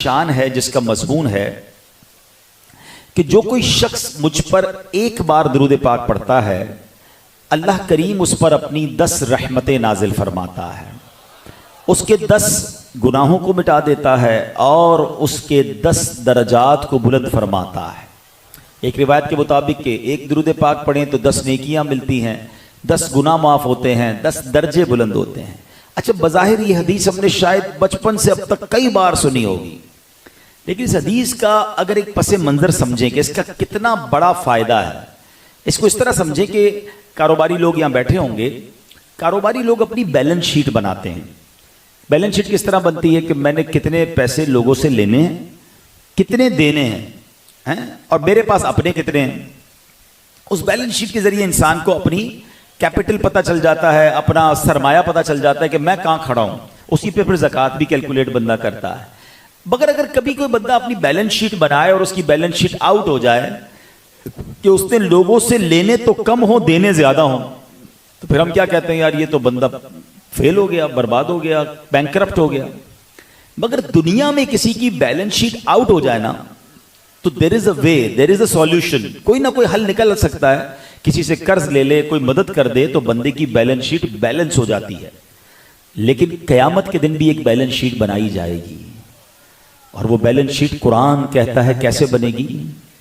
شان ہے جس کا مضمون ہے کہ جو کوئی شخص مجھ پر ایک بار درود پاک پڑھتا ہے اللہ کریم اس پر اپنی 10 رحمتیں نازل فرماتا ہے، اس کے 10 گناہوں کو مٹا دیتا ہے اور اس کے 10 درجات کو بلند فرماتا ہے۔ ایک روایت کے مطابق کہ ایک درود پاک پڑھیں تو 10 نیکیاں ملتی ہیں، 10 گناہ معاف ہوتے ہیں، 10 درجے بلند ہوتے ہیں۔ اچھا، بظاہر یہ حدیث ہم نے شاید بچپن سے اب تک کئی بار سنی ہوگی، لیکن اس حدیث کا اگر ایک پس منظر سمجھیں کہ اس کا کتنا بڑا فائدہ ہے، اس کو اس طرح سمجھیں کہ کاروباری لوگ یہاں بیٹھے ہوں گے، کاروباری لوگ اپنی بیلنس شیٹ بناتے ہیں۔ بیلنس شیٹ کس طرح بنتی ہے کہ میں نے کتنے پیسے لوگوں سے لینے ہیں، کتنے دینے ہیں اور میرے پاس اپنے کتنے ہیں۔ اس بیلنس شیٹ کے ذریعے انسان کو اپنی کیپٹل پتہ چل جاتا ہے، اپنا سرمایہ پتہ چل جاتا ہے کہ میں کہاں کھڑا ہوں، اسی پہ پھر زکوٰۃ بھی کیلکولیٹ بندہ کرتا ہے۔ مگر اگر کبھی کوئی بندہ اپنی بیلنس شیٹ بنائے اور اس کی بیلنس شیٹ آؤٹ ہو جائے کہ اس نے لوگوں سے لینے تو کم ہو دینے زیادہ ہوں، تو پھر ہم کیا کہتے ہیں، یار یہ تو بندہ فیل ہو گیا، برباد ہو گیا، بینکرپٹ ہو گیا۔ مگر دنیا میں کسی کی بیلنس شیٹ آؤٹ ہو جائے نا تو دیر از اے وے، دیر از اے سولوشن، کوئی نہ کوئی حل نکل سکتا ہے۔ کسی سے قرض لے لے، کوئی مدد کر دے تو بندے کی بیلنس شیٹ بیلنس ہو جاتی ہے۔ لیکن قیامت کے دن بھی ایک بیلنس شیٹ بنائی جائے گی، اور وہ بیلنس شیٹ قرآن کہتا ہے کیسے بنے گی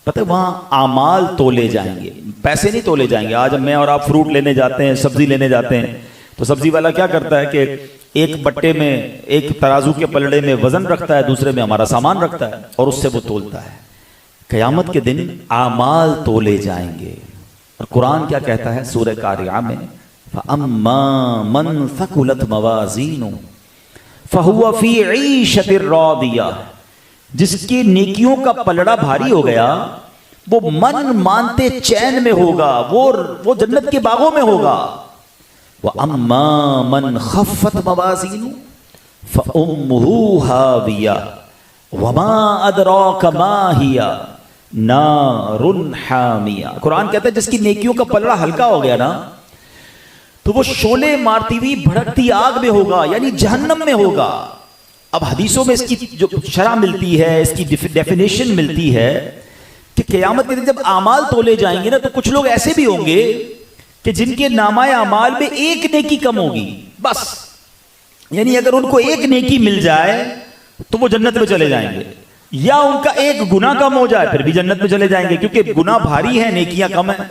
پتہ ہے؟ وہاں اعمال تولے جائیں گے، پیسے نہیں تولے جائیں گے۔ آج میں اور آپ فروٹ لینے جاتے ہیں، سبزی لینے جاتے ہیں، تو سبزی والا کیا کرتا ہے کہ ایک بٹے میں، ایک ترازو کے پلڑے میں وزن رکھتا ہے، دوسرے میں ہمارا سامان رکھتا ہے اور اس سے وہ تولتا ہے۔ قیامت کے دن اعمال تولے جائیں گے، اور قرآن کیا کہتا ہے سورہ قاریعہ میں، فَأَمَّا مَنْ ثَقُلَتْ مَوَازِینُهُ فَهُوَ فِي عِیشَةٍ رَاضِیَةٍ، جس کی نیکیوں کا پلڑا بھاری ہو گیا وہ من مانتے چین میں ہوگا، وہ جنت کے باغوں میں ہوگا۔ وَأَمَّا مَنْ خَفَّتْ مَوَازِینُهُ فَأُمُّهُ هَاوِیَةٌ وَمَا أَدْرَاكَ مَا هِیَ نَارٌ حَامِیَةٌ۔ قرآن کہتا ہے جس کی نیکیوں کا پلڑا ہلکا ہو گیا نا تو وہ شعلے مارتی ہوئی بھڑکتی آگ میں ہوگا، یعنی جہنم میں ہوگا۔ اب حدیثوں میں اس کی جو شرح ملتی ہے، اس کی ڈیفینیشن ملتی ہے کہ قیامت کے دن جب اعمال تولے جائیں گے نا تو کچھ لوگ ایسے بھی ہوں گے کہ جن کے نامہ اعمال میں ایک نیکی کم ہوگی، بس، یعنی اگر ان کو ایک نیکی مل جائے تو وہ جنت میں چلے جائیں گے، یا ان کا ایک گناہ کم ہو جائے پھر بھی جنت میں چلے جائیں گے، کیونکہ گناہ بھاری ہیں، نیکیاں کم ہیں۔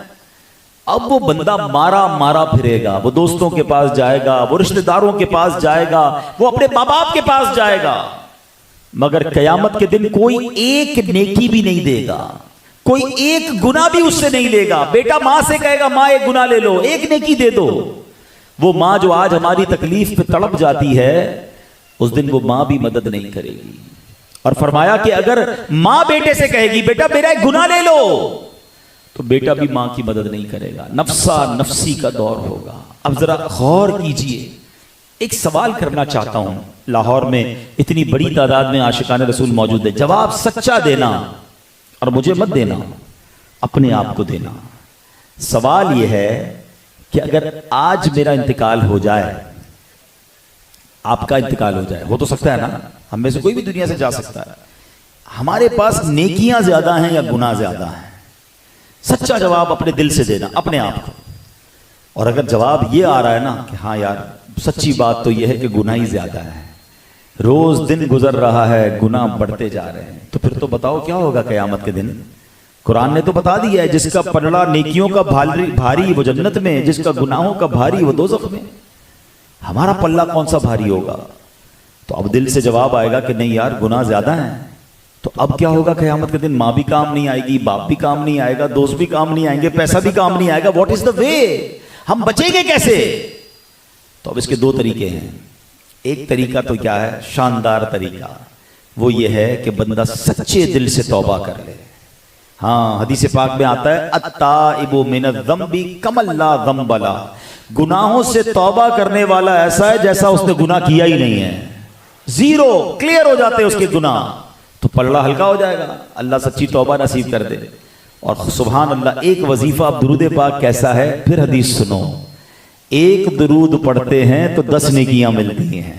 اب وہ بندہ مارا پھرے گا، وہ دوستوں کے پاس جائے گا، وہ رشتہ داروں کے پاس جائے گا، وہ اپنے ماں باپ کے پاس جائے گا، مگر قیامت کے دن کوئی ایک نیکی بھی نہیں دے گا، کوئی ایک گناہ بھی اس سے نہیں لے گا۔ بیٹا ماں سے کہے گا ماں ایک گناہ لے لو، ایک نیکی دے دو۔ وہ ماں جو آج ہماری تکلیف پہ تڑپ جاتی ہے، اس دن وہ ماں بھی مدد نہیں کرے گی۔ اور فرمایا کہ اگر ماں بیٹے سے کہے گی بیٹا میرا ایک گناہ لے لو، تو بیٹا بھی ماں کی مدد نہیں کرے گا، نفسا نفسی کا دور ہوگا۔ اب ذرا غور کیجئے، ایک سوال کرنا چاہتا ہوں، لاہور میں اتنی بڑی تعداد میں عاشقان رسول موجود ہے، جواب سچا دینا اور مجھے مت دینا، اپنے آپ کو دینا۔ سوال یہ ہے کہ اگر آج میرا انتقال ہو جائے، آپ کا انتقال ہو جائے، ہو تو سکتا ہے نا، ہم میں سے کوئی بھی دنیا سے جا سکتا ہے، ہمارے پاس نیکیاں زیادہ ہیں یا گناہ زیادہ ہیں؟ سچا جواب اپنے دل سے دینا، اپنے آپ کو۔ اور اگر جواب یہ آ رہا ہے نا کہ ہاں یار سچی بات تو یہ ہے کہ گناہ ہی زیادہ ہے، روز دن گزر رہا ہے، گناہ بڑھتے جا رہے ہیں، تو پھر تو بتاؤ کیا ہوگا قیامت کے دن؟ قرآن نے تو بتا دیا ہے جس کا پلڑا نیکیوں کا بھاری وہ جنت میں، جس کا گناہوں کا بھاری وہ دوزخ میں۔ ہمارا پلہ کون سا بھاری ہوگا؟ تو اب دل سے جواب آئے گا کہ نہیں یار گناہ زیادہ ہیں۔ تو اب کیا ہوگا قیامت کے دن؟ ماں بھی کام نہیں آئے گی، باپ بھی کام نہیں آئے گا، دوست بھی کام نہیں آئیں گے، پیسہ بھی کام نہیں آئے گا۔ واٹ از دا وے؟ ہم بچیں گے کیسے؟ تو اب اس کے 2 طریقے ہیں۔ ایک طریقہ تو کیا ہے، شاندار طریقہ، وہ یہ ہے کہ بندہ سچے دل سے توبہ کر لے۔ ہاں، حدیث پاک میں آتا ہے التائب من الذنب کمن لا ذنب لہ، گناہوں سے توبہ کرنے والا ایسا ہے جیسا اس نے گناہ کیا ہی نہیں ہے، زیرو، کلیئر ہو جاتے ہیں اس کے گناہ، تو پلڑا ہلکا ہو جائے گا۔ اللہ سچی توبہ نصیب کر دے۔ اور سبحان اللہ، ایک وظیفہ اب درود پاک کیسا ہے، پھر حدیث سنو، ایک درود پڑھتے ہیں تو 10 نیکیاں ملتی ہیں،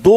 2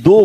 2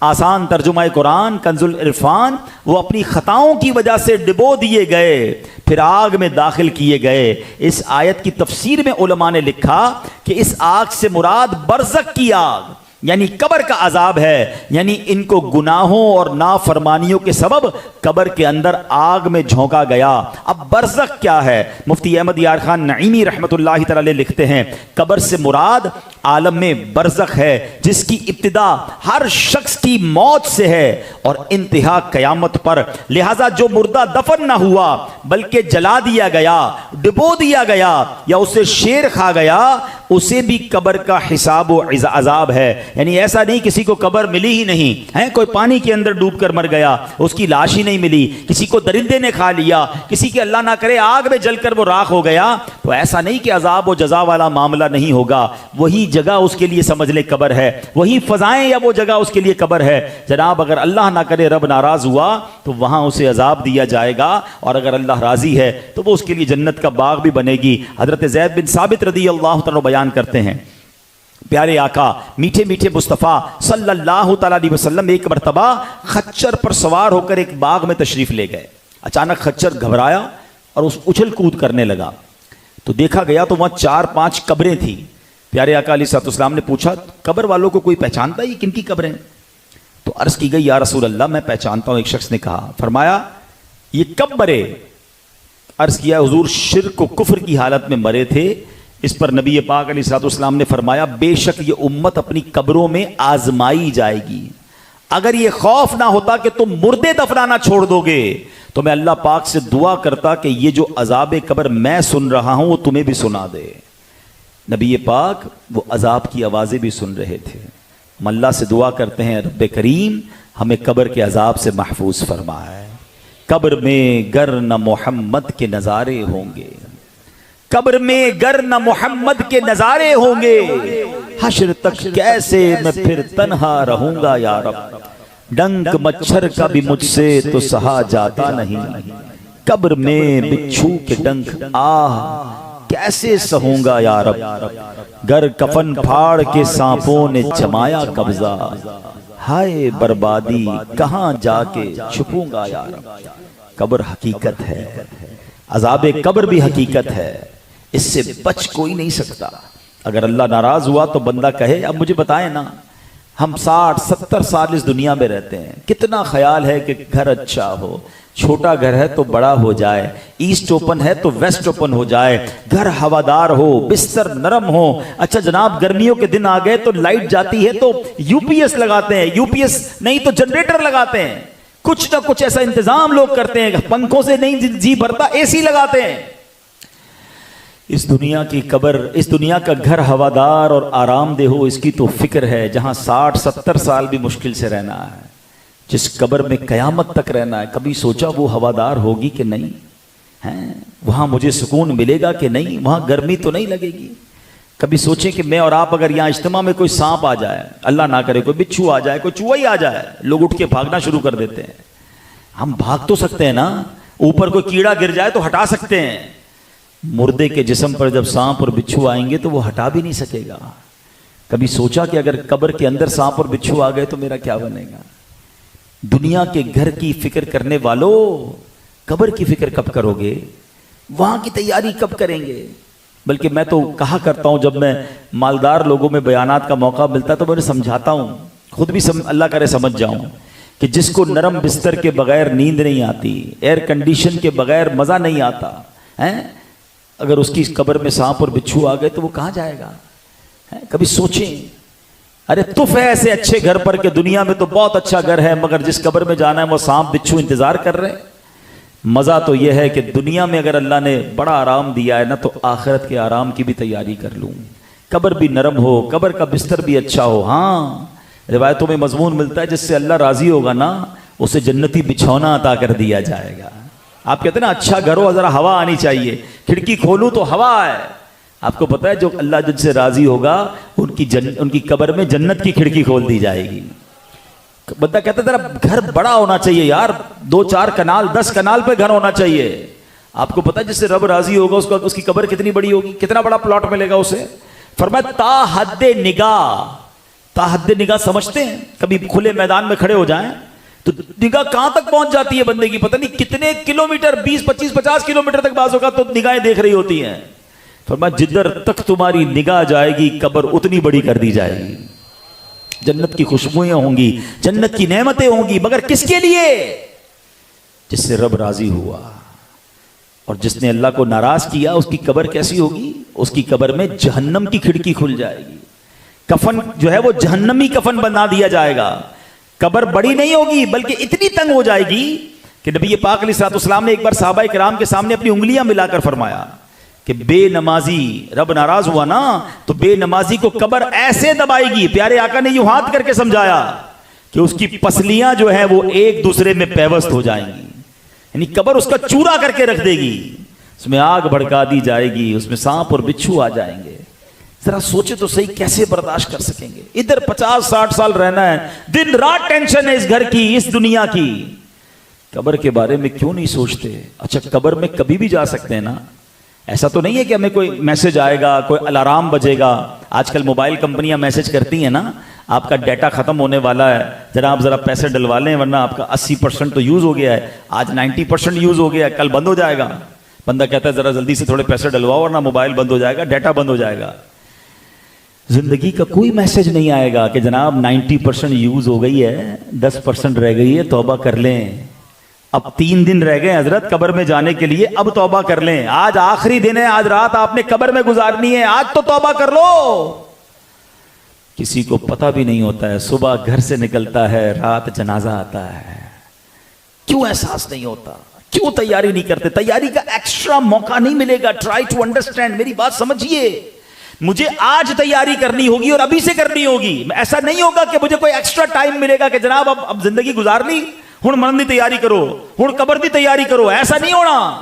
آسان ترجمہ قرآن کنز العرفان، وہ اپنی خطاؤں کی وجہ سے ڈبو دیے گئے پھر آگ میں داخل کیے گئے۔ اس آیت کی تفسیر میں علماء نے لکھا کہ اس آگ سے مراد برزخ کی آگ یعنی قبر کا عذاب ہے، یعنی ان کو گناہوں اور نافرمانیوں کے سبب قبر کے اندر آگ میں جھونکا گیا۔ اب برزخ کیا ہے؟ مفتی احمد یار خان نعیمی رحمۃ اللہ تعالی لکھتے ہیں قبر سے مراد عالم میں برزخ ہے جس کی ابتدا ہر شخص کی موت سے ہے اور انتہا قیامت پر، لہذا جو مردہ دفن نہ ہوا بلکہ جلا دیا گیا، ڈبو دیا گیا یا اسے شیر کھا گیا، اسے بھی قبر کا حساب و عذاب ہے۔ یعنی ایسا نہیں کسی کو قبر ملی ہی نہیں ہے، کوئی پانی کے اندر ڈوب کر مر گیا اس کی لاش ہی نہیں ملی، کسی کو درندے نے کھا لیا، کسی کے اللہ نہ کرے آگ میں جل کر وہ راکھ ہو گیا، تو ایسا نہیں کہ عذاب و جزا والا معاملہ نہیں ہوگا۔ وہی جگہ اس کے لیے سمجھ لے قبر ہے، وہی فضائیں یا وہ جگہ اس کے لیے قبر ہے۔ جناب اگر اللہ نہ کرے رب ناراض ہوا تو وہاں اسے عذاب دیا جائے گا، اور اگر اللہ راضی ہے تو وہ اس کے لیے جنت کا باغ بھی بنے گی۔ حضرت زید بن ثابت رضی اللہ تعالیٰ بیان کرتے ہیں پیارے آقا میٹھے میٹھے مصطفیٰ صلی اللہ تعالیٰ علیہ وسلم ایک مرتبہ خچر پر سوار ہو کر ایک باغ میں تشریف لے گئے۔ اچانک خچر گھبرایا اور اس اچھل کود کرنے لگا، تو دیکھا گیا تو وہاں 4-5 قبریں تھیں۔ پیارے آقا علیہ السلام نے پوچھا قبر والوں کو کوئی پہچانتا ہے یہ کن کی قبریں؟ تو عرض کی گئی یا رسول اللہ میں پہچانتا ہوں۔ ایک شخص نے کہا، فرمایا یہ کب مرے؟ عرض کیا حضور شرک و کفر کی حالت میں مرے تھے۔ اس پر نبی پاک علیہ السلام نے فرمایا بے شک یہ امت اپنی قبروں میں آزمائی جائے گی، اگر یہ خوف نہ ہوتا کہ تم مردے دفنانا چھوڑ دو گے تو میں اللہ پاک سے دعا کرتا کہ یہ جو عذاب قبر میں سن رہا ہوں وہ تمہیں بھی سنا دے۔ نبی پاک وہ عذاب کی آوازیں بھی سن رہے تھے۔ ہم اللہ سے دعا کرتے ہیں رب کریم ہمیں قبر کے عذاب سے محفوظ فرمائے۔ قبر میں گر نہ محمد کے نظارے ہوں گے، قبر میں گر نہ محمد کے نظارے ہوں گے، حشر تک کیسے میں پھر تنہا رہوں گا یا رب، ڈنک مچھر کا بھی مجھ سے تو سہا جاتا نہیں، قبر میں بچھو کے ڈنک آہ کیسے سہوں گا یا رب، گر کفن پھاڑ کے سانپوں نے جمایا قبضہ، ہائے بربادی کہاں جا کے چھپوں گا یا رب۔ قبر حقیقت ہے، عذاب قبر بھی حقیقت ہے، اس سے بچ کوئی نہیں سکتا۔ اگر اللہ ناراض ہوا تو بندہ کہے اب مجھے بتائیں نا، ہم 60-70 سال اس دنیا میں رہتے ہیں، کتنا خیال ہے کہ گھر اچھا ہو، چھوٹا گھر ہے تو بڑا ہو جائے، ایسٹ اوپن ہے تو ویسٹ اوپن ہو جائے، گھر ہوادار ہو، بستر نرم ہو۔ اچھا جناب گرمیوں کے دن آ گئے تو لائٹ جاتی ہے تو یو پی ایس لگاتے ہیں، یو پی ایس نہیں تو جنریٹر لگاتے ہیں، کچھ نہ کچھ ایسا انتظام لوگ کرتے ہیں، پنکھوں سے نہیں جی بھرتا اے سی لگاتے ہیں۔ اس دنیا کی قبر، اس دنیا کا گھر ہوادار اور آرام دہ ہو اس کی تو فکر ہے، جہاں 60-70 سال بھی مشکل سے رہنا ہے، جس قبر میں قیامت تک رہنا ہے، کبھی سوچا وہ ہوادار ہوگی کہ نہیں ہے؟ وہاں مجھے سکون ملے گا کہ نہیں؟ وہاں گرمی تو نہیں لگے گی؟ کبھی سوچیں کہ میں اور آپ اگر یہاں اجتماع میں کوئی سانپ آ جائے، اللہ نہ کرے کوئی بچھو آ جائے، کوئی چوہا ہی آ جائے، لوگ اٹھ کے بھاگنا شروع کر دیتے ہیں۔ ہم بھاگ تو سکتے ہیں نا، اوپر کوئی کیڑا گر جائے تو ہٹا سکتے ہیں، مردے کے جسم پر جب سانپ اور بچھو آئیں گے تو وہ ہٹا بھی نہیں سکے گا۔ کبھی سوچا کہ اگر قبر کے اندر سانپ اور بچھو آ گئے تو میرا کیا بنے گا؟ دنیا کے گھر کی فکر کرنے والوں قبر کی فکر کب کرو گے؟ وہاں کی تیاری کب کریں گے؟ بلکہ میں تو کہا کرتا ہوں جب میں مالدار لوگوں میں بیانات کا موقع ملتا ہے تو میں انہیں سمجھاتا ہوں، خود بھی اللہ کرے سمجھ جاؤں، کہ جس کو نرم بستر کے بغیر نیند نہیں آتی، ایئر کنڈیشن کے بغیر مزہ نہیں آتا ہے، اگر اس کی قبر میں سانپ اور بچھو آ گئے تو وہ کہاں جائے گا؟ کبھی سوچیں، ارے تف ہے ایسے اچھے گھر پر کہ دنیا میں تو بہت اچھا گھر ہے مگر جس قبر میں جانا ہے وہ سانپ بچھو انتظار کر رہے ہیں۔ مزہ تو یہ ہے کہ دنیا میں اگر اللہ نے بڑا آرام دیا ہے نا تو آخرت کے آرام کی بھی تیاری کر لوں، قبر بھی نرم ہو، قبر کا بستر بھی اچھا ہو۔ ہاں روایتوں میں مضمون ملتا ہے جس سے اللہ راضی ہوگا نا اسے جنتی بچھونا عطا کر دیا جائے گا۔ آپ کہتے ہیں نا اچھا گھر ہو ذرا ہوا آنی چاہیے، کھڑکی کھولوں تو ہوا ہے۔ آپ کو پتا ہے جو اللہ جن سے راضی ہوگا ان کی قبر میں جنت کی کھڑکی کھول دی جائے گی۔ بندہ کہتا ہے ذرا گھر بڑا ہونا چاہیے یار، 2-4 کنال 10 کنال پہ گھر ہونا چاہیے۔ آپ کو پتا ہے جس سے رب راضی ہوگا اس کی قبر کتنی بڑی ہوگی، کتنا بڑا پلاٹ ملے گا اسے؟ فرمایا تا حد نگاہ، تاحد نگاہ سمجھتے ہیں؟ کبھی کھلے میدان میں کھڑے ہو جائیں تو نگاہ کہاں تک پہنچ جاتی ہے بندے کی، پتہ نہیں کتنے کلومیٹر، 20 25 50 کلومیٹر تک بعض اوقات تو نگاہیں دیکھ رہی ہوتی ہیں. فرمایا جدھر تک تمہاری نگاہ جائے گی قبر اتنی بڑی کر دی جائے گی. جنت کی خوشبوئیں ہوں گی، جنت کی نعمتیں ہوں گی، مگر کس کے لیے؟ جس سے رب راضی ہوا. اور جس نے اللہ کو ناراض کیا اس کی قبر کیسی ہوگی؟ اس کی قبر میں جہنم کی کھڑکی کھل جائے گی. کفن جو ہے وہ جہنمی کفن بنا دیا جائے گا. قبر بڑی نہیں ہوگی بلکہ اتنی تنگ ہو جائے گی کہ نبی پاک علیہ الصلوۃ والسلام نے ایک بار صحابہ کرام کے سامنے اپنی انگلیاں ملا کر فرمایا کہ بے نمازی، رب ناراض ہوا نا تو بے نمازی کو قبر ایسے دبائے گی. پیارے آقا نے یوں ہاتھ کر کے سمجھایا کہ اس کی پسلیاں جو ہیں وہ ایک دوسرے میں پیوست ہو جائیں گی، یعنی قبر اس کا چورا کر کے رکھ دے گی. اس میں آگ بھڑکا دی جائے گی، اس میں سانپ اور بچھو آ جائیں گے. ذرا سوچے تو صحیح کیسے برداشت کر سکیں گے؟ ادھر 50 60 سال رہنا ہے، دن رات ٹینشن ہے اس گھر کی، اس دنیا کی. قبر کے بارے میں کیوں نہیں سوچتے؟ اچھا قبر میں کبھی بھی جا سکتے ہیں نا. ایسا تو نہیں ہے کہ ہمیں کوئی میسج آئے گا، کوئی الارم بجے گا. آج کل موبائل کمپنیاں میسج کرتی ہیں نا، آپ کا ڈیٹا ختم ہونے والا ہے، جناب ذرا پیسے ڈلوا لیں ورنہ آپ کا 80% تو یوز ہو گیا ہے، آج 90% یوز ہو گیا ہے، کل بند ہو جائے گا. بندہ کہتا ہے ذرا جلدی سے تھوڑے پیسے ڈلواؤ ورنہ موبائل بند ہو جائے گا، ڈیٹا بند ہو جائے گا. زندگی کا کوئی میسج نہیں آئے گا کہ جناب 90% یوز ہو گئی ہے، 10% رہ گئی ہے، توبہ کر لیں. اب 3 دن رہ گئے حضرت قبر میں جانے کے لیے، اب توبہ کر لیں. آج آخری دن ہے، آج رات آپ نے قبر میں گزارنی ہے، آج تو توبہ کر لو. کسی کو پتہ بھی نہیں ہوتا ہے، صبح گھر سے نکلتا ہے، رات جنازہ آتا ہے. کیوں احساس نہیں ہوتا؟ کیوں تیاری نہیں کرتے؟ تیاری کا ایکسٹرا موقع نہیں ملے گا. ٹرائی ٹو انڈرسٹینڈ، میری بات سمجھیے. مجھے آج تیاری کرنی ہوگی اور ابھی سے کرنی ہوگی. ایسا نہیں ہوگا کہ مجھے کوئی ایکسٹرا ٹائم ملے گا کہ جناب اب زندگی گزار لی، ہن مرن دی تیاری کرو، ہن قبر دی تیاری کرو. ایسا نہیں ہونا.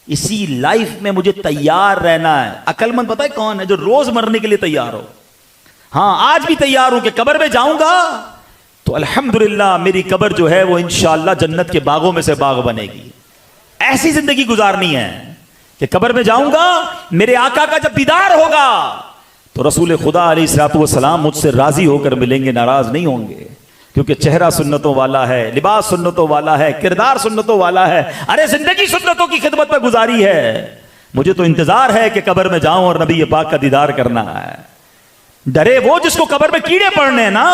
اسی لائف میں مجھے تیار رہنا ہے. عقل مند پتہ ہے کون ہے؟ جو روز مرنے کے لیے تیار ہو. ہاں آج بھی تیار ہوں کہ قبر میں جاؤں گا تو الحمدللہ میری قبر جو ہے وہ انشاءاللہ جنت کے باغوں میں سے باغ بنے گی. ایسی زندگی گزارنی ہے کہ قبر میں جاؤں گا، میرے آقا کا جب دیدار ہوگا تو رسول خدا علیہ الصلوۃ والسلام مجھ سے راضی ہو کر ملیں گے، ناراض نہیں ہوں گے. کیونکہ چہرہ سنتوں والا ہے، لباس سنتوں والا ہے، کردار سنتوں والا ہے. ارے زندگی سنتوں کی خدمت میں گزاری ہے. مجھے تو انتظار ہے کہ قبر میں جاؤں اور نبی پاک کا دیدار کرنا ہے. ڈرے وہ جس کو قبر میں کیڑے پڑنے ہیں نا.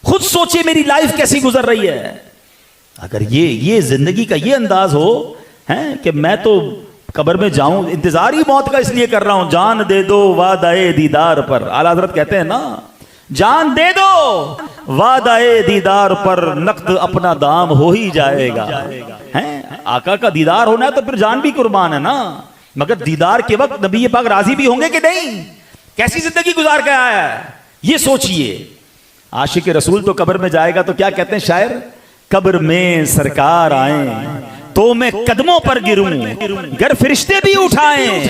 خود سوچے میری لائف کیسی گزر رہی ہے. اگر یہ زندگی کا یہ انداز ہو کہ میں تو قبر میں جاؤں، انتظار ہی موت کا اس لیے کر رہا ہوں، جان دے دو وعدہ دیدار پر. اعلیٰ حضرت کہتے ہیں نا، جان دے دو وعدہ دیدار پر، نقد اپنا دام ہو ہی جائے گا. آقا کا دیدار ہونا ہے تو پھر جان بھی قربان ہے نا. مگر دیدار کے وقت نبی پاک راضی بھی ہوں گے کہ نہیں؟ کیسی زندگی گزار کے آیا ہے یہ سوچئے. عاشق رسول تو قبر میں جائے گا تو کیا کہتے ہیں شاعر؟ قبر میں سرکار آئیں تو میں قدموں پر گروں، گر فرشتے بھی اٹھائیں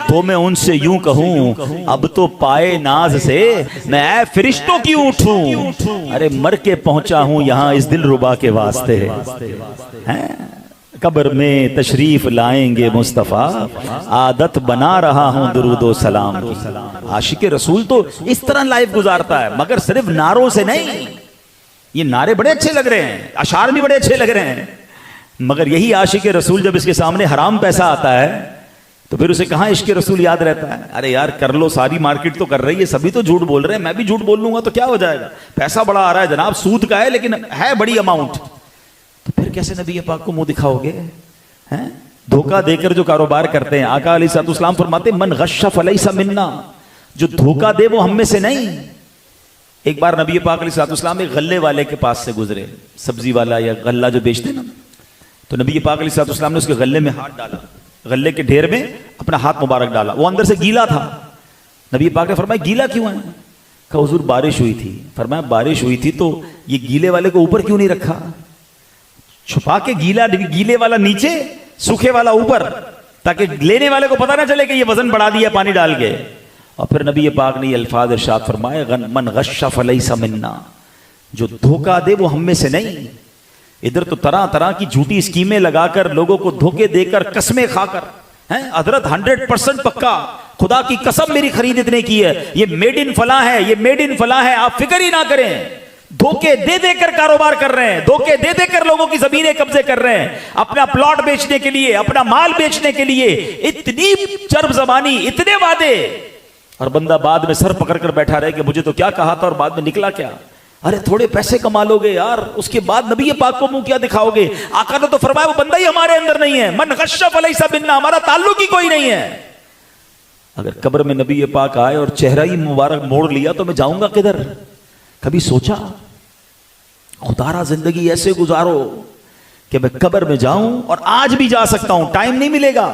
تو میں ان سے یوں کہوں اب تو پائے ناز سے میں اے فرشتوں کی اٹھوں. ارے مر کے پہنچا ہوں یہاں اس دل ربا کے واسطے. قبر میں تشریف لائیں گے مصطفیٰ، عادت بنا رہا ہوں درود و سلام کی. عاشق رسول تو اس طرح لائف گزارتا ہے، مگر صرف نعروں سے نہیں. یہ نعرے بڑے اچھے لگ رہے ہیں، اشعار بھی بڑے اچھے لگ رہے ہیں، مگر یہی عاشق رسول جب اس کے سامنے حرام پیسہ آتا ہے تو پھر اسے کہاں عشق رسول یاد رہتا ہے؟ ارے یار کر لو، ساری مارکیٹ تو کر رہی ہے، سبھی تو جھوٹ بول رہے ہیں، میں بھی جھوٹ بول لوں گا تو کیا ہو جائے گا؟ پیسہ بڑا آ رہا ہے جناب، سود کا ہے لیکن ہے بڑی اماؤنٹ. تو پھر کیسے نبی پاک کو منہ دکھاؤ گے؟ دھوکہ دے کر جو کاروبار کرتے ہیں، آقا علیہ الصلوۃ والسلام فرماتے من غش فلیس منا، جو دھوکہ دے وہ ہم میں سے نہیں. ایک بار نبی پاک علیہ الصلوۃ والسلام ایک غلے والے کے پاس سے گزرے، سبزی والا یا غلہ جو بیچتے نا، تو نبی پاک علیہ الصلوۃ والسلام نے اس کے غلے میں ہاتھ ڈالا، غلے کے ڈھیر میں اپنا ہاتھ مبارک ڈالا. وہ اندر سے گیلا تھا. نبی پاک نے فرمایا گیلا کیوں ہے؟ کہا حضور بارش ہوئی تھی. فرمایا بارش ہوئی تھی تو یہ گیلے والے کو اوپر کیوں نہیں رکھا؟ چھپا کے گیلے والا نیچے، سوکھے والا اوپر، تاکہ لینے والے کو پتہ نہ چلے کہ یہ وزن بڑھا دیا پانی ڈال کے. اور پھر نبی پاک نے یہ الفاظ ارشاد فرمائے من غش فلیس منا، جو دھوکہ دے وہ ہم میں سے نہیں. ادھر تو طرح طرح کی جھوٹی اسکیمیں لگا کر لوگوں کو دھوکے دے کر قسمیں کھا کر حضرت 100% پکا خدا کی قسم میری خرید اتنے کی ہے, یہ میڈ ان فلاں ہے, یہ میڈ ان فلاں ہے, آپ فکر ہی نہ کریں. دھوکے دے دے کر کاروبار کر رہے ہیں, دھوکے دے دے کر لوگوں کی زمینیں قبضے کر رہے ہیں, اپنا پلاٹ بیچنے کے لیے, اپنا مال بیچنے کے لیے, اتنی چرب زبانی, اتنے وعدے, اور بندہ بعد میں سر پکڑ کر بیٹھا رہے کہ مجھے تو کیا کہا تھا اور بعد میں نکلا کیا. ارے تھوڑے پیسے کما لو گے یار, اس کے بعد نبی پاک کو منہ کیا دکھاؤ گے. آقا نے تو فرمایا وہ بندہ ہی ہمارے اندر نہیں ہے, من غش فلیس منا, ہمارا تعلق ہی کوئی نہیں ہے. اگر قبر میں نبی پاک آئے اور چہرہ ہی مبارک موڑ لیا تو میں جاؤں گا کدھر؟ کبھی سوچا؟ خدا را زندگی ایسے گزارو کہ میں قبر میں جاؤں, اور آج بھی جا سکتا ہوں, ٹائم نہیں ملے گا.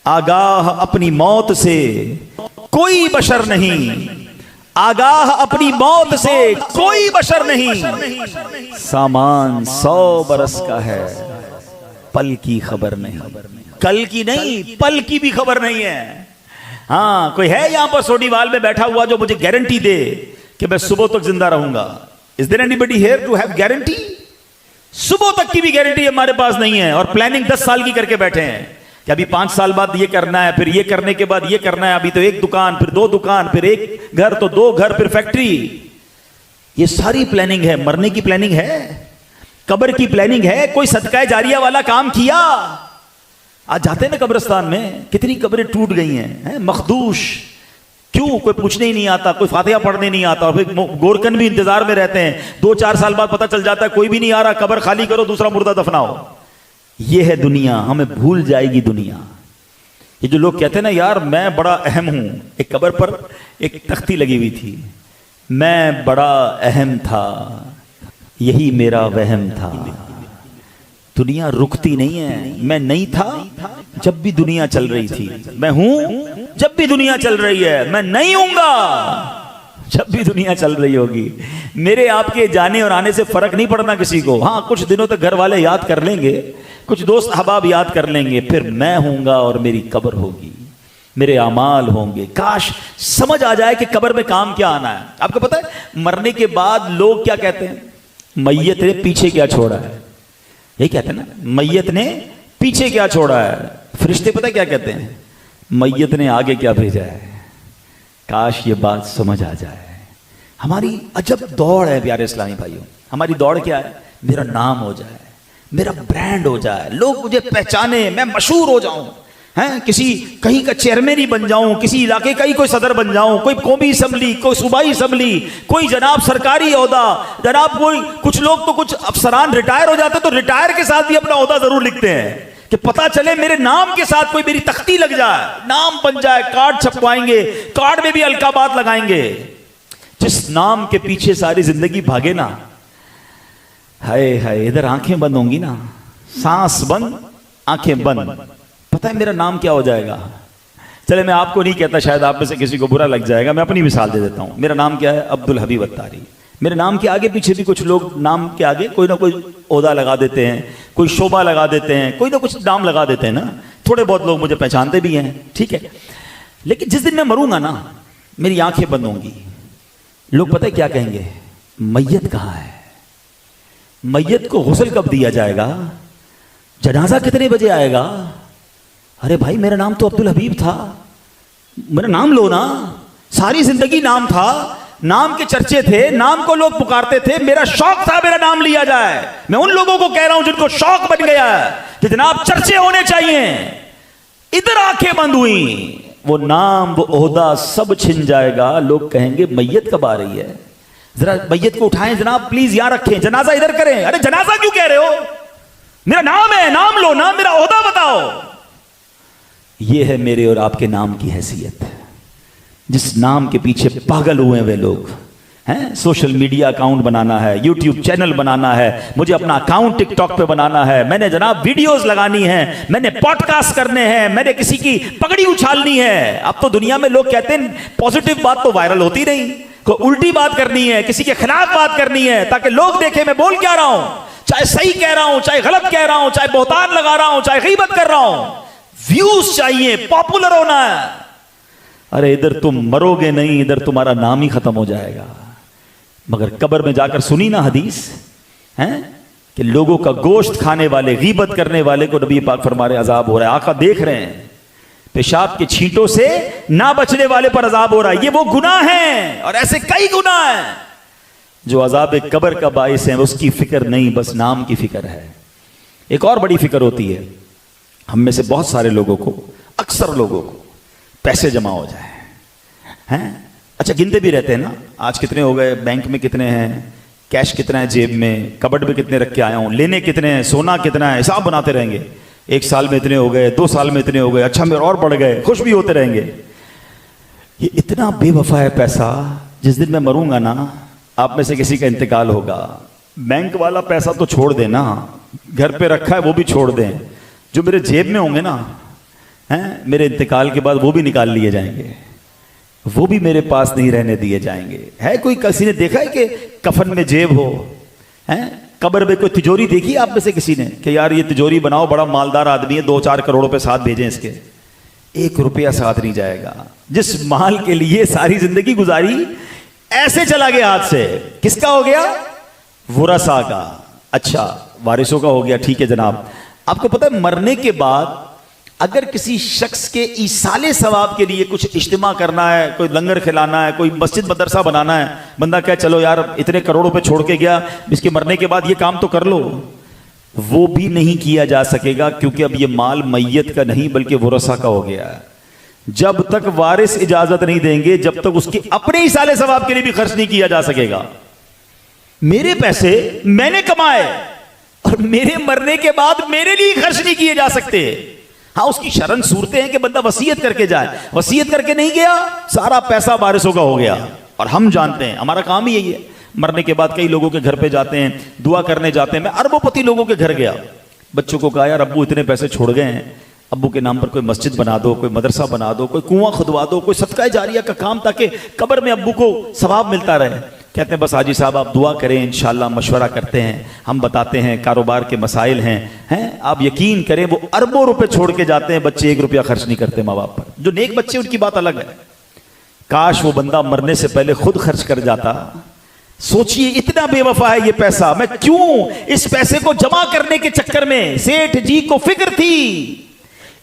آگاہ اپنی موت سے کوئی بشر نہیں, آگاہ اپنی موت سے کوئی بشر نہیں, سامان 100 برس کا ہے, پل کی خبر نہیں, کل کی نہیں پل کی بھی خبر نہیں ہے. ہاں کوئی ہے یہاں پر سوڈی وال میں بیٹھا ہوا جو مجھے گارنٹی دے کہ میں صبح تک زندہ رہوں گا؟ Is there anybody here to have guarantee? صبح تک کی بھی گارنٹی ہمارے پاس نہیں ہے, اور پلاننگ 10 سال کی کر کے بیٹھے ہیں کہ ابھی 5 سال بعد یہ کرنا ہے, پھر یہ کرنے کے بعد یہ کرنا ہے, ابھی تو 1 دکان, پھر 2 دکان, پھر 1 گھر تو 2 گھر, پھر فیکٹری. یہ ساری پلاننگ ہے. مرنے کی پلاننگ ہے, قبر کی پلاننگ ہے. کوئی صدقہ جاریہ والا کام کیا؟ آج جاتے ہیں نا قبرستان میں, کتنی قبریں ٹوٹ گئی ہیں, مخدوش. کیوں؟ کوئی پوچھنے ہی نہیں آتا, کوئی فاتحہ پڑھنے نہیں آتا, اور پھر گورکن بھی انتظار میں رہتے ہیں. 2-4 سال بعد پتہ چل جاتا ہے کوئی بھی نہیں آ رہا, قبر خالی کرو, دوسرا مردہ دفناؤ. یہ ہے دنیا, ہمیں بھول جائے گی دنیا. یہ جو لوگ کہتے ہیں نا یار میں بڑا اہم ہوں, ایک قبر پر ایک تختی لگی ہوئی تھی, میں بڑا اہم تھا, یہی میرا وہم تھا. دنیا رکتی نہیں ہے. میں نہیں تھا جب بھی دنیا چل رہی تھی, میں ہوں جب بھی دنیا چل رہی ہے, میں نہیں ہوں گا جب بھی دنیا چل رہی ہوگی. میرے آپ کے جانے اور آنے سے فرق نہیں پڑنا کسی کو. ہاں کچھ دنوں تک گھر والے یاد کر لیں گے, کچھ دوست احباب یاد کر لیں گے, پھر میں ہوں گا اور میری قبر ہوگی, میرے اعمال ہوں گے. کاش سمجھ آ جائے کہ قبر میں کام کیا آنا ہے. آپ کو پتا ہے مرنے کے بعد لوگ کیا کہتے ہیں؟ میت نے پیچھے کیا چھوڑا ہے. یہ کہتے ہیں نا میت نے پیچھے کیا چھوڑا ہے. فرشتے پتہ کیا کہتے ہیں؟ میت نے آگے کیا بھیجا ہے. کاش یہ بات سمجھ آ جائے. ہماری عجب دوڑ ہے پیارے اسلامی بھائیوں. ہماری دوڑ کیا ہے؟ میرا نام ہو جائے, میرا برانڈ ہو جائے, لوگ مجھے پہچانے, میں مشہور ہو جاؤں, کسی کہیں کا چیئرمین ہی بن جاؤں, کسی علاقے کا ہی کوئی صدر بن جاؤں, کوئی قومی اسمبلی, کوئی صوبائی اسمبلی, کوئی جناب سرکاری عہدہ. جناب کوئی کچھ لوگ تو کچھ افسران ریٹائر ہو جاتے تو ریٹائر کے ساتھ بھی اپنا عہدہ ضرور لکھتے ہیں کہ پتہ چلے میرے نام کے ساتھ کوئی میری تختی لگ جائے, نام بن جائے. کارڈ چھپوائیں گے, کارڈ میں بھی القابات لگائیں گے. جس نام کے پیچھے ساری زندگی بھاگے نا, ہائے ہائے, ادھر آنکھیں بند ہوں گی نا, سانس بند آنکھیں بند, پتہ ہے میرا نام کیا ہو جائے گا. چلے میں آپ کو نہیں کہتا, شاید آپ میں سے کسی کو برا لگ جائے گا, میں اپنی مثال دے دیتا ہوں. میرا نام کیا ہے؟ عبدالحبیب اتاری. میرے نام کے آگے پیچھے بھی کچھ لوگ نام کے آگے کوئی نہ کوئی عہدہ لگا دیتے ہیں, کوئی شعبہ لگا دیتے ہیں, کوئی نہ کچھ نام لگا دیتے ہیں نا. تھوڑے بہت لوگ مجھے پہچانتے بھی ہیں, ٹھیک ہے, لیکن جس دن میں مروں گا نا میری آنکھیں بند ہوں گی. لوگ پتہ ہے کیا کہیں گے؟ میت کہاں ہے؟ میت کو غسل کب دیا جائے گا؟ جنازہ کتنے بجے آئے گا؟ ارے بھائی میرا نام تو عبدالحبیب تھا, میرا نام لو نا. ساری زندگی نام تھا, نام کے چرچے تھے, نام کو لوگ پکارتے تھے, میرا شوق تھا میرا نام لیا جائے. میں ان لوگوں کو کہہ رہا ہوں جن کو شوق بن گیا ہے کہ جناب چرچے ہونے چاہیے. ادھر آنکھیں بند ہوئی, وہ نام وہ عہدہ سب چھن جائے گا. لوگ کہیں گے میت کب آ رہی ہے, ذرا میت کو اٹھائیں جناب پلیز, یہاں رکھیں, جنازہ ادھر کریں. ارے جنازہ کیوں کہہ رہے ہو؟ میرا نام ہے, نام لو نا, میرا عہدہ بتاؤ. یہ ہے میرے اور آپ کے نام کی حیثیت. جس نام کے پیچھے پاگل ہوئے ہوئے لوگ ہیں, سوشل میڈیا اکاؤنٹ بنانا ہے, یوٹیوب چینل بنانا ہے, مجھے اپنا اکاؤنٹ ٹک ٹاک پہ بنانا ہے, میں نے جناب ویڈیوز لگانی ہیں, میں نے پوڈ کاسٹ کرنے ہیں, میں نے کسی کی پگڑی اچھالنی ہے. اب تو دنیا میں لوگ کہتے ہیں پازیٹیو بات تو وائرل ہوتی نہیں, کوئی الٹی بات کرنی ہے, کسی کے خلاف بات کرنی ہے تاکہ لوگ دیکھیں میں بول کیا رہا ہوں, چاہے صحیح کہہ رہا ہوں, چاہے غلط کہہ رہا ہوں, چاہے بہتان لگا رہا ہوں, چاہے غیبت کر رہا ہوں. ویوز چاہیے, پاپولر ہونا ہے. ارے ادھر تم مرو گے نہیں, ادھر تمہارا نام ہی ختم ہو جائے گا. مگر قبر میں جا کر سنی نا حدیث ہیں کہ لوگوں کا گوشت کھانے والے, غیبت کرنے والے کو نبی پاک فرما رہے عذاب ہو رہا ہے. آقا دیکھ رہے ہیں, پیشاب کے چھینٹوں سے نہ بچنے والے پر عذاب ہو رہا ہے. یہ وہ گناہ ہیں اور ایسے کئی گناہ ہیں جو عذاب قبر کا باعث ہیں. اس کی فکر نہیں, بس نام کی فکر ہے. ایک اور بڑی فکر ہوتی ہے ہم میں سے بہت سارے لوگوں کو, اکثر لوگوں کو, پیسے جمع ہو جائیں ہیں. اچھا گنتے بھی رہتے ہیں نا, آج کتنے ہو گئے, بینک میں کتنے ہیں, کیش کتنا ہے جیب میں, کبڈ میں کتنے رکھ کے آیا ہوں, لینے کتنے ہیں, سونا کتنا ہے, حساب بناتے رہیں گے. 1 سال میں اتنے ہو گئے, 2 سال میں اتنے ہو گئے, اچھا میرے اور بڑھ گئے, خوش بھی ہوتے رہیں گے. یہ اتنا بے وفا ہے پیسہ. جس دن میں مروں گا نا, آپ میں سے کسی کا انتقال ہوگا, بینک والا پیسہ تو چھوڑ دیں نا, گھر پہ رکھا ہے وہ بھی چھوڑ دیں, جو میرے جیب میں ہوں گے نا, میرے انتقال کے بعد وہ بھی نکال لیے جائیں گے, وہ بھی میرے پاس نہیں رہنے دیے جائیں گے. ہے کوئی کسی نے دیکھا ہے کہ کفن میں جیب ہو, قبر میں کوئی تجوری دیکھی آپ میں سے کسی نے کہ یار یہ تجوری بناؤ, بڑا مالدار آدمی ہے, 2-4 کروڑ روپے ساتھ بھیجیں اس کے؟ 1 روپیہ ساتھ نہیں جائے گا. جس مال کے لیے ساری زندگی گزاری ایسے چلا گیا ہاتھ سے. کس کا ہو گیا؟ ورثاء کا. اچھا وارثوں کا ہو گیا, ٹھیک ہے جناب. آپ کو پتہ ہے مرنے کے بعد اگر کسی شخص کے ایصال ثواب کے لیے کچھ اجتماع کرنا ہے, کوئی لنگر کھلانا ہے, کوئی مسجد مدرسہ بنانا ہے, بندہ کہے چلو یار اتنے کروڑوں پہ چھوڑ کے گیا, اس کے مرنے کے بعد یہ کام تو کر لو, وہ بھی نہیں کیا جا سکے گا, کیونکہ اب یہ مال میت کا نہیں بلکہ ورثاء کا ہو گیا ہے. جب تک وارث اجازت نہیں دیں گے, جب تک اس کے اپنے ایصال ثواب کے لیے بھی خرچ نہیں کیا جا سکے گا. میرے پیسے میں نے کمائے اور میرے مرنے کے بعد میرے لیے خرچ نہیں کیے جا سکتے. ہاں اس کی شرن صورتیں ہیں کہ بندہ وصیت کر کے جائے, وصیت کر کے نہیں گیا, سارا پیسہ وارثوں کا ہو گیا. اور ہم جانتے ہیں ہمارا کام ہی یہی ہے, مرنے کے بعد کئی لوگوں کے گھر پہ جاتے ہیں, دعا کرنے جاتے ہیں. میں اربوں پتی لوگوں کے گھر گیا, بچوں کو کہا یار ابو اتنے پیسے چھوڑ گئے ہیں, ابو کے نام پر کوئی مسجد بنا دو, کوئی مدرسہ بنا دو, کوئی کنواں کھدوا دو, کوئی صدقہ جاریہ کا کام, تاکہ قبر میں ابو کو ثواب ملتا رہے. کہتے ہیں بس حاجی صاحب آپ دعا کریں, انشاءاللہ مشورہ کرتے ہیں, ہم بتاتے ہیں کاروبار کے مسائل ہیں, آپ یقین کریں وہ اربوں روپے چھوڑ کے جاتے ہیں, بچے 1 روپیہ خرچ نہیں کرتے ماں باپ پر. جو نیک بچے ان کی بات الگ ہے, کاش وہ بندہ مرنے سے پہلے خود خرچ کر جاتا. سوچئے اتنا بے وفا ہے یہ پیسہ. میں کیوں اس پیسے کو جمع کرنے کے چکر میں, سیٹھ جی کو فکر تھی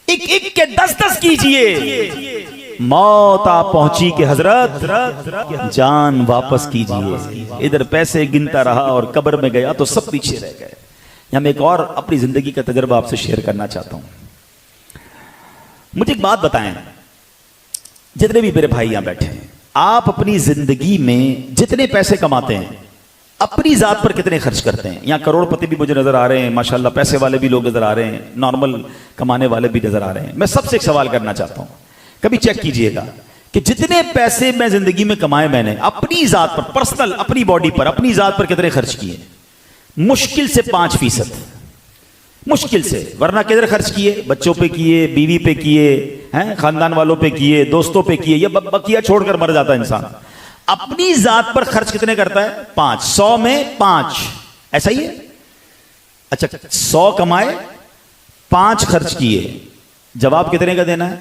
ایک ایک کے 10 کیجئے, موت آپ پہنچی کہ حضرت جان واپس کیجئے. ادھر پیسے گنتا رہا اور قبر میں گیا تو سب پیچھے رہ گئے. یہاں میں ایک اور اپنی زندگی کا تجربہ آپ سے شیئر کرنا چاہتا ہوں. مجھے ایک بات بتائیں, جتنے بھی میرے بھائی یہاں بیٹھے ہیں, آپ اپنی زندگی میں جتنے پیسے کماتے ہیں اپنی ذات پر کتنے خرچ کرتے ہیں؟ یہاں کروڑ پتی بھی مجھے نظر آ رہے ہیں, ماشاءاللہ پیسے والے بھی لوگ نظر آ رہے ہیں, نارمل کمانے والے بھی نظر آ رہے ہیں. میں سب سے ایک سوال کرنا چاہتا ہوں, کبھی چیک کیجئے گا کہ جتنے پیسے میں زندگی میں کمائے میں نے اپنی ذات پر, پرسنل اپنی باڈی پر, اپنی ذات پر کتنے خرچ کیے؟ مشکل سے 5%, مشکل سے. ورنہ کدھر خرچ کیے؟ بچوں پہ کیے, بیوی پہ کیے, خاندان والوں پہ کیے, دوستوں پہ کیے, یا بقیہ چھوڑ کر مر جاتا ہے انسان. اپنی ذات پر خرچ کتنے کرتا ہے؟ 5. 100 میں 5, ایسا ہی ہے. اچھا 100 کمائے, 5 خرچ کیے, جواب کتنے کا دینا ہے؟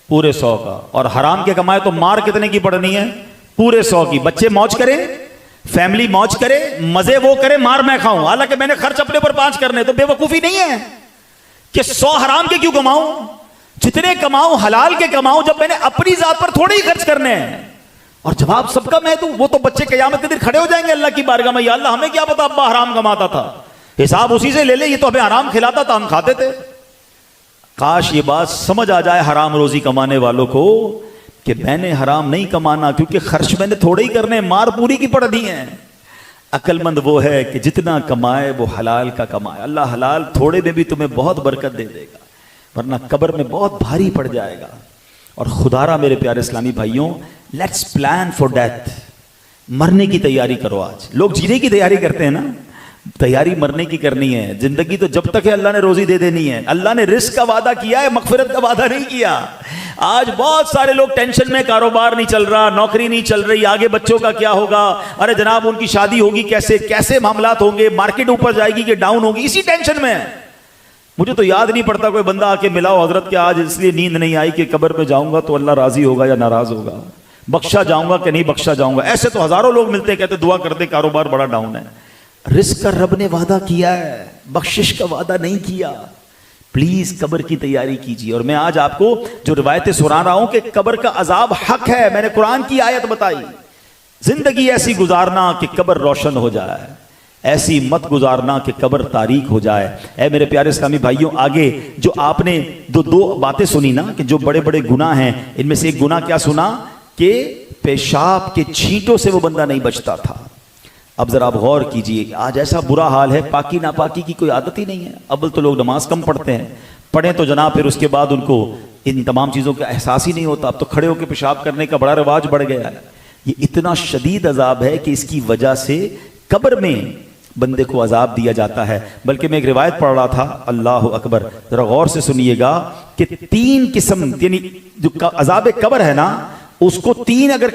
پورے 100 کا. اور حرام کے کمائے تو مار کتنے کی پڑنی ہے؟ پورے 100 کی. بچے موج کریں, فیملی موج کرے, مزے وہ کرے, مار میں کھاؤں, حالانکہ میں نے خرچ اپنے پر 5 کرنے. تو بے وقوفی نہیں ہے کہ 100 حرام کے کیوں کماؤں؟ جتنے کماؤں حلال کے کماؤں, جب میں نے اپنی ذات پر تھوڑے ہی خرچ کرنے ہیں. اور جواب سب کا میں دوں, وہ تو بچے قیامت کے دن کھڑے ہو جائیں گے اللہ کی بارگاہ میں, یا اللہ ہمیں کیا پتا ابا حرام کماتا تھا, حساب اسی سے لے لے, یہ تو ہمیں حرام کھلاتا تھا, ہم کھاتے تھے. کاش یہ بات سمجھ آ جائے حرام روزی کمانے والوں کو کہ میں نے حرام نہیں کمانا, کیونکہ خرچ میں نے تھوڑے ہی کرنے, مار پوری کی پڑنی ہے. عقل مند وہ ہے کہ جتنا کمائے وہ حلال کا کمائے. اللہ حلال تھوڑے میں بھی تمہیں بہت برکت دے دے گا, ورنہ قبر میں بہت بھاری پڑ جائے گا. اور خدارا میرے پیارے اسلامی بھائیوں, لیٹس پلان فار ڈیتھ. مرنے کی تیاری کرو. آج لوگ جینے کی تیاری کرتے ہیں نا, تیاری مرنے کی کرنی ہے. زندگی تو جب تک ہے اللہ نے روزی دے دینی ہے. اللہ نے رزق کا وعدہ کیا ہے, مغفرت کا وعدہ نہیں کیا. آج بہت سارے لوگ ٹینشن میں, کاروبار نہیں چل رہا, نوکری نہیں چل رہی, آگے بچوں کا کیا ہوگا, ارے جناب ان کی شادی ہوگی کیسے, کیسے معاملات ہوں گے, مارکیٹ اوپر جائے گی کہ ڈاؤن ہوگی, اسی ٹینشن میں. مجھے تو یاد نہیں پڑتا کوئی بندہ آ کے ملا ہو, حضرت کیا آج اس لیے نیند نہیں آئی کہ قبر میں جاؤں گا تو اللہ راضی ہوگا یا ناراض ہوگا, بخشا جاؤں گا کہ نہیں بخشا جاؤں گا. ایسے تو ہزاروں لوگ ملتے کہتے دعا کرتے کاروبار بڑا ڈاؤن ہے. رزق کا رب نے وعدہ کیا ہے, بخشش کا وعدہ نہیں کیا. پلیز قبر کی تیاری کیجیے. اور میں آج آپ کو جو روایتیں سنا رہا ہوں کہ قبر کا عذاب حق ہے، میں نے قرآن کی آیت بتائی. زندگی ایسی گزارنا کہ قبر روشن ہو جائے، ایسی مت گزارنا کہ قبر تاریک ہو جائے. اے میرے پیارے اسلامی بھائیوں، آگے جو آپ نے دو باتیں سنی نا کہ جو بڑے بڑے گناہ ہیں، ان میں سے ایک گناہ کیا سنا کہ پیشاب کے چھینٹوں سے وہ بندہ نہیں بچتا تھا. اب ذرا آپ غور کیجئے، آج ایسا برا حال ہے، پاکی ناپاکی کی کوئی عادت ہی نہیں ہے. اول تو لوگ نماز کم پڑھتے ہیں، پڑھیں تو جناب پھر اس کے بعد ان کو ان تمام چیزوں کا احساس ہی نہیں ہوتا. اب تو کھڑے ہو کے پیشاب کرنے کا بڑا رواج بڑھ گیا ہے. یہ اتنا شدید عذاب ہے کہ اس کی وجہ سے قبر میں بندے کو عذاب دیا جاتا ہے. بلکہ میں ایک روایت پڑھ رہا تھا، اللہ اکبر، ذرا غور سے سنیے گا کہ 3 قسم، یعنی جو عذاب قبر ہے نا، اس کو 3 اگر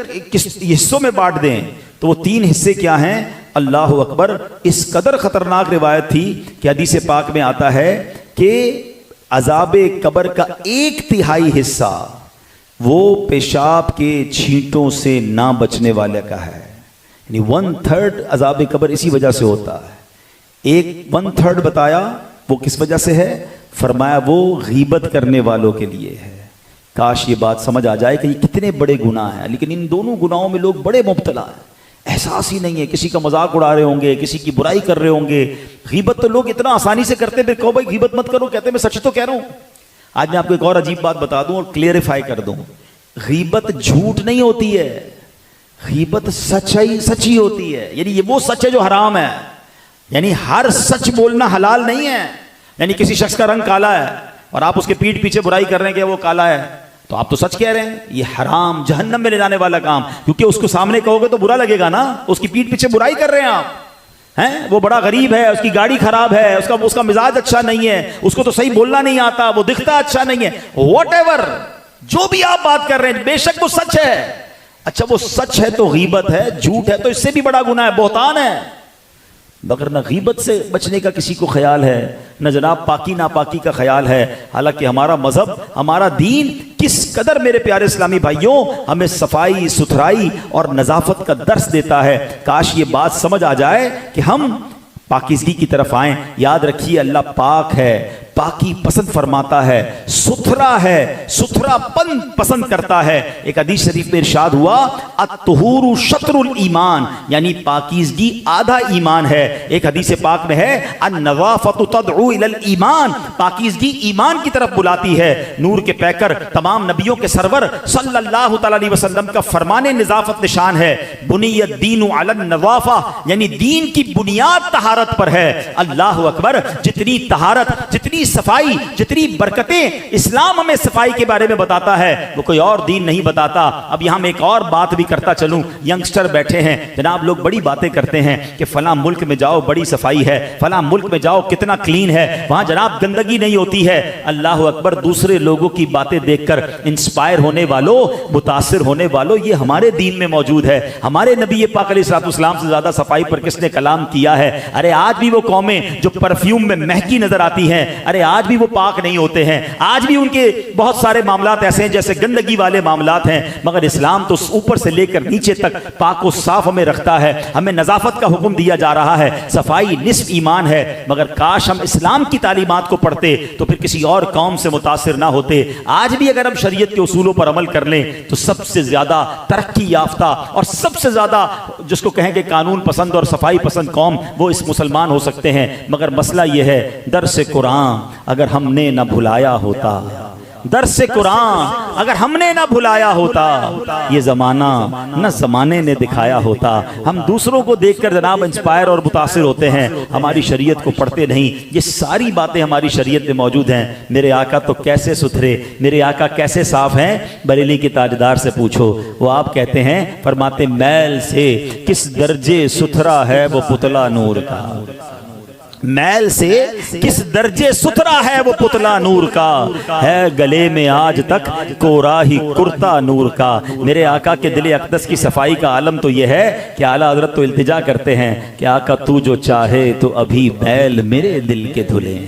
حصوں میں بانٹ دیں تو وہ 3 حصے کیا ہیں؟ اللہ اکبر. اس قدر خطرناک روایت تھی کہ حدیث پاک میں آتا ہے کہ عذاب قبر کا 1/3 حصہ وہ پیشاب کے چھینٹوں سے نہ بچنے والے کا ہے. یعنی 1/3 عذاب قبر اسی وجہ سے ہوتا ہے. 1/3 بتایا وہ کس وجہ سے ہے؟ فرمایا وہ غیبت کرنے والوں کے لیے ہے. کاش یہ بات سمجھ آ جائے کہ یہ کتنے بڑے گناہ ہیں، لیکن ان دونوں گناہوں میں لوگ بڑے مبتلا ہیں. احساس ہی نہیں ہے، کسی کا مذاق اڑا رہے ہوں گے، کسی کی برائی کر رہے ہوں گے. غیبت تو لوگ اتنا آسانی سے کرتے ہیں، کہو بھائی غیبت مت کرو، کہتے ہیں میں سچ تو کہہ رہا ہوں. آج میں آپ کو ایک اور عجیب بات بتا دوں اور کلیئرفائی کر دوں. غیبت جھوٹ نہیں ہوتی ہے، غیبت سچی ہوتی ہے. یعنی یہ وہ سچ ہے جو حرام ہے. یعنی ہر سچ بولنا حلال نہیں ہے. یعنی کسی شخص کا رنگ کالا ہے اور آپ اس کے پیٹھ پیچھے برائی کر رہے ہیں کہ وہ کالا ہے، تو آپ تو سچ کہہ رہے ہیں. یہ حرام، جہنم میں لے جانے والا کام. کیونکہ اس کو سامنے کہو گے تو برا لگے گا نا، اس کی پیٹھ پیچھے برائی کر رہے ہیں آپ. وہ بڑا غریب ہے، اس کی گاڑی خراب ہے، اس کا مزاج اچھا نہیں ہے، اس کو تو صحیح بولنا نہیں آتا، وہ دکھتا اچھا نہیں ہے. واٹ ایور جو بھی آپ بات کر رہے ہیں، بے شک وہ سچ ہے. اچھا وہ سچ ہے تو غیبت ہے، جھوٹ ہے تو اس سے بھی بڑا گناہ ہے، بہتان ہے. مگر نہ غیبت سے بچنے کا کسی کو خیال ہے، نہ جناب پاکی ناپاکی کا خیال ہے. حالانکہ ہمارا مذہب، ہمارا دین کس قدر میرے پیارے اسلامی بھائیوں ہمیں صفائی ستھرائی اور نظافت کا درس دیتا ہے. کاش یہ بات سمجھ آ جائے کہ ہم پاکیزگی کی طرف آئیں. یاد رکھیے اللہ پاک ہے، پاکی پسند فرماتا ہے، ستھرا ہے، ستھرا پن پسند کرتا ہے. ایک حدیث شریف میں ارشاد ہوا الطہور شطر الایمان، یعنی پاکیزگی آدھا ایمان ہے. ایک حدیث پاک میں ہے النظافۃ تدعو الی الایمان، پاکیزگی ایمان کی طرف بلاتی ہے. نور کے پیکر تمام نبیوں کے سرور صلی اللہ تعالی علیہ وسلم کا فرمان نظافت نشان ہے. بنی الدین علی النظافہ، یعنی دین کی بنیاد طہارت پر ہے. اللہ اکبر. جتنی طہارت، جتنی صفائی، جتنی برکتیں اسلام ہمیں صفائی کے بارے میں بتاتا ہے وہ کوئی اور دین نہیں بتاتا. اب یہاں میں ایک اور بات بھی کرتا چلوں. ینگسٹر بیٹھے ہیں جناب، لوگ بڑی باتیں کرتے ہیں کہ فلاں ملک میں جاؤ بڑی صفائی ہے، فلاں ملک میں جاؤ کتنا کلین ہے، وہاں جناب گندگی نہیں ہوتی ہے. اللہ اکبر. دوسرے لوگوں کی باتیں دیکھ کر انسپائر ہونے والوں، متاثر ہونے والوں، یہ ہمارے دین میں موجود ہے. ہمارے نبی پاک علیہ الصلوۃ والسلام سے زیادہ صفائی پر کس نے کلام کیا ہے؟ ارے آج بھی وہ قومیں جو پرفیوم میں مہکی نظر آتی ہیں، ارے آج بھی وہ پاک نہیں ہوتے ہیں. آج بھی ان کے بہت سارے معاملات ایسے ہیں جیسے گندگی والے معاملات ہیں. مگر اسلام تو اوپر سے لے کر نیچے تک پاک و صاف ہمیں رکھتا ہے. ہمیں نظافت کا حکم دیا جا رہا ہے. صفائی نصف ایمان ہے. مگر کاش ہم اسلام کی تعلیمات کو پڑھتے تو پھر کسی اور قوم سے متاثر نہ ہوتے. آج بھی اگر ہم شریعت کے اصولوں پر عمل کر لیں تو سب سے زیادہ ترقی یافتہ اور سب سے زیادہ جس کو کہیں گے قانون پسند اور صفائی پسند قوم، وہ اس مسلمان ہو سکتے ہیں. مگر مسئلہ یہ ہے درس قرآن اگر ہم نے نہ بھلایا ہوتا، درس قرآن اگر ہم نے نہ بھلایا ہوتا، یہ زمانہ نہ زمانے نے دکھایا ہوتا. ہم دوسروں کو دیکھ کر جناب انسپائر اور متاثر ہوتے ہیں، ہماری شریعت کو پڑھتے نہیں. یہ ساری باتیں ہماری شریعت میں موجود ہیں. میرے آقا تو کیسے ستھرے، میرے آقا کیسے صاف ہیں؟ بریلی کے تاجدار سے پوچھو. وہ آپ کہتے ہیں، فرماتے میل سے کس درجے ستھرا ہے وہ پتلا نور کا، میل سے کس درجے ستھرا ہے وہ پتلا نور کا، ہے گلے میں آج تک کورا ہی کرتا نور کا. میرے آقا کے دل اقدس کی صفائی کا عالم تو یہ ہے کہ اعلیٰ حضرت تو التجا کرتے ہیں کہ آقا تو جو چاہے تو ابھی میل میرے دل کے دھلیں.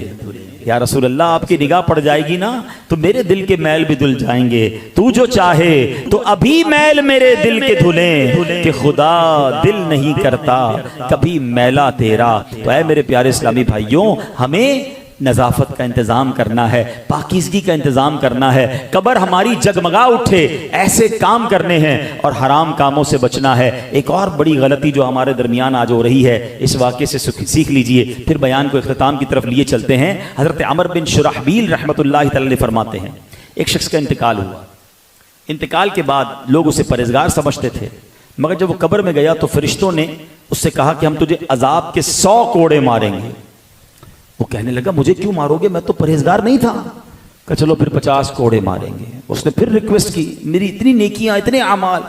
یا رسول اللہ آپ کی نگاہ پڑ جائے گی نا تو میرے دل کے میل بھی دھل جائیں گے. تو جو چاہے تو ابھی میل میرے دل کے دھلیں کہ خدا دل نہیں کرتا کبھی میلا تیرا. تو اے میرے پیارے اسلامی بھائیوں، ہمیں نظافت کا انتظام کرنا ہے، پاکیزگی کا انتظام کرنا ہے، قبر ہماری جگمگا اٹھے ایسے کام کرنے ہیں اور حرام کاموں سے بچنا ہے۔ ایک اور بڑی غلطی جو ہمارے درمیان آج ہو رہی ہے، اس واقعے سے سیکھ لیجئے، پھر بیان کو اختتام کی طرف لیے چلتے ہیں۔ حضرت عمر بن شرحبیل رحمۃ اللہ تعالی فرماتے ہیں ایک شخص کا انتقال ہوا، انتقال کے بعد لوگ اسے پرہیزگار سمجھتے تھے، مگر جب وہ قبر میں گیا تو فرشتوں نے اس سے کہا کہ ہم تجھے عذاب کے 100 کوڑے ماریں گے۔ وہ کہنے لگا مجھے کیوں مارو گے، میں تو پرہیزگار نہیں تھا۔ کہ چلو پھر 50 کوڑے ماریں گے۔ اس نے پھر ریکویسٹ کی، میری اتنی نیکیاں اتنے اعمال،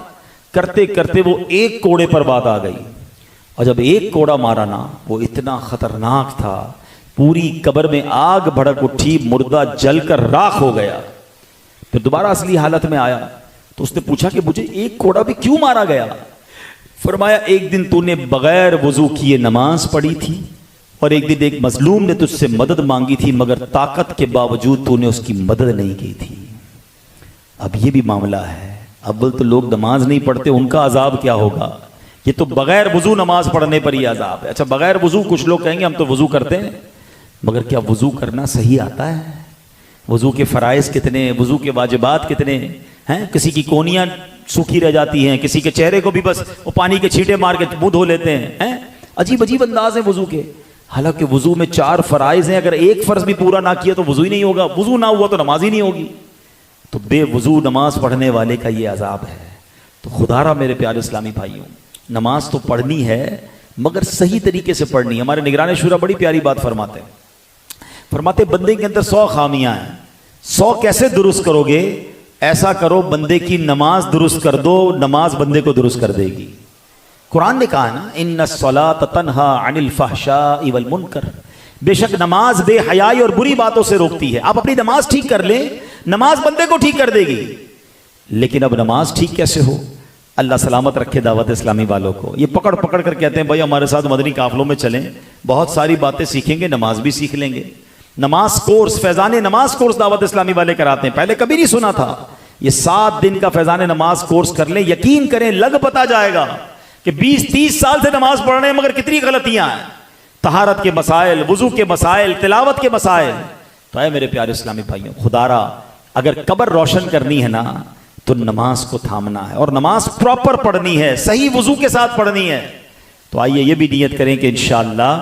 کرتے کرتے وہ 1 کوڑے پر بات آ گئی، اور جب 1 کوڑا مارا نا وہ اتنا خطرناک تھا، پوری قبر میں آگ بھڑک اٹھی، مردہ جل کر راکھ ہو گیا۔ پھر دوبارہ اصلی حالت میں آیا تو اس نے پوچھا کہ مجھے 1 کوڑا بھی کیوں مارا گیا؟ فرمایا ایک دن تو نے بغیر وضو کیے نماز پڑھی تھی، اور ایک دن ایک مظلوم نے تجھ سے مدد مانگی تھی، مگر طاقت کے باوجود تو نے اس کی مدد نہیں کی تھی۔ اب یہ بھی معاملہ ہے، اول تو لوگ نماز نہیں پڑھتے، ان کا عذاب کیا ہوگا؟ یہ تو بغیر وضو نماز پڑھنے پر ہی عذاب ہے۔ اچھا بغیر وضو کچھ لوگ کہیں گے ہم تو وضو کرتے ہیں، مگر کیا وضو کرنا صحیح آتا ہے؟ وضو کے فرائض کتنے، وضو کے واجبات کتنے ہیں؟ کسی کی کونیاں سوکھی رہ جاتی ہیں، کسی کے چہرے کو بھی بس وہ پانی کے چھینٹے مار کے منہ دھو لیتے ہیں۔ عجیب عجیب انداز ہیں وضو کے، حالانکہ وضو میں 4 فرائض ہیں، اگر ایک فرض بھی پورا نہ کیا تو وضو ہی نہیں ہوگا، وضو نہ ہوا تو نماز ہی نہیں ہوگی۔ تو بے وضو نماز پڑھنے والے کا یہ عذاب ہے۔ تو خدا را میرے پیارے اسلامی بھائیوں، نماز تو پڑھنی ہے مگر صحیح طریقے سے پڑھنی ہے۔ ہمارے نگران شورا بڑی پیاری بات فرماتے بندے کے اندر 100 خامیاں ہیں، 100 کیسے درست کرو گے؟ ایسا کرو بندے کی نماز درست کر دو، نماز بندے کو درست کر دے گی۔ قرآن نے کہا نا ان الصلاۃ تنہا عن الفحشاء والمنکر، بے شک نماز بے حیائی اور بری باتوں سے روکتی ہے۔ آپ اپنی نماز ٹھیک کر لیں، نماز بندے کو ٹھیک کر دے گی۔ لیکن اب نماز ٹھیک کیسے ہو؟ اللہ سلامت رکھے دعوت اسلامی والوں کو، یہ پکڑ پکڑ کر کہتے ہیں بھائی ہمارے ساتھ مدنی قافلوں میں چلیں، بہت ساری باتیں سیکھیں گے، نماز بھی سیکھ لیں گے۔ نماز کورس، فیضان نماز کورس دعوت اسلامی والے کراتے ہیں، پہلے کبھی نہیں سنا تھا۔ یہ 7 دن کا فیضان نماز کورس کر لیں، یقین کریں لگ پتا جائے گا کہ 20-30 سال سے نماز پڑھ رہے ہیں مگر کتنی غلطیاں ہیں، طہارت کے مسائل، وضو کے مسائل، تلاوت کے مسائل۔ تو اے میرے پیارے اسلامی بھائیوں، خدا را اگر قبر روشن کرنی ہے نا تو نماز کو تھامنا ہے، اور نماز پراپر پڑھنی ہے، صحیح وضو کے ساتھ پڑھنی ہے۔ تو آئیے یہ بھی نیت کریں کہ انشاءاللہ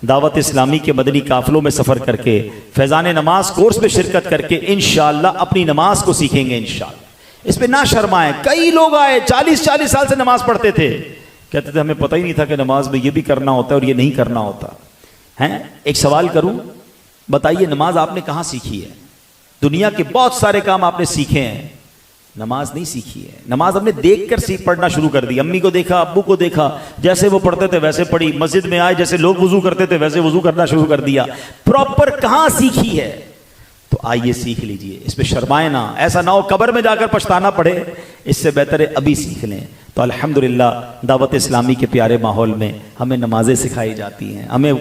دعوت اسلامی کے مدنی قافلوں میں سفر کر کے، فیضان نماز کورس میں شرکت کر کے انشاءاللہ اپنی نماز کو سیکھیں گے انشاءاللہ۔ اس پہ نہ شرمائیں۔ کئی لوگ آئے 40 سال سے نماز پڑھتے تھے، کہتے تھے ہمیں پتہ ہی نہیں تھا کہ نماز میں یہ بھی کرنا ہوتا ہے اور یہ نہیں کرنا ہوتا ہے۔ ایک سوال کروں، بتائیے نماز آپ نے کہاں سیکھی ہے؟ دنیا کے بہت سارے کام آپ نے سیکھے ہیں، نماز نہیں سیکھی ہے۔ نماز ہم نے دیکھ کر پڑھنا شروع کر دی، امی کو دیکھا، ابو کو دیکھا، جیسے وہ پڑھتے تھے ویسے پڑھی، مسجد میں آئے جیسے لوگ وضو کرتے تھے ویسے وضو کرنا شروع کر دیا۔ پراپر کہاں سیکھی ہے؟ تو آئیے سیکھ لیجئے، اس پہ شرمائے نہ، ایسا نہ ہو قبر میں جا کر پچھتانا پڑے، اس سے بہتر ہے ابھی سیکھ لیں۔ تو الحمدللہ دعوت اسلامی کے پیارے ماحول میں ہمیں نمازیں سکھائی جاتی ہیں، ہمیں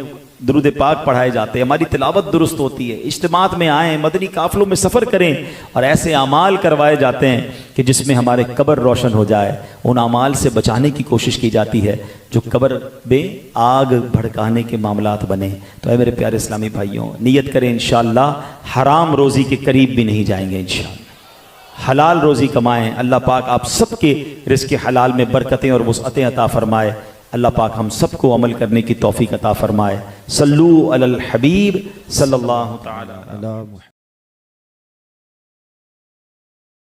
درود پاک پڑھائے جاتے ہیں، ہماری تلاوت درست ہوتی ہے، اجتماعات میں آئیں، مدنی قافلوں میں سفر کریں، اور ایسے اعمال کروائے جاتے ہیں کہ جس میں ہمارے قبر روشن ہو جائے۔ ان اعمال سے بچانے کی کوشش کی جاتی ہے جو قبر میں آگ بھڑکانے کے معاملات بنے۔ تو اے میرے پیارے اسلامی بھائیوں، نیت کریں انشاءاللہ حرام روزی کے قریب بھی نہیں جائیں گے، انشاءاللہ حلال روزی کمائیں۔ اللہ پاک آپ سب کے رزق حلال میں برکتیں اور وسعتیں عطا فرمائے۔ اللہ پاک ہم سب کو عمل کرنے کی توفیق عطا فرمائے۔ صلو علی الحبیب صلی اللہ تعالی علیہ وسلم۔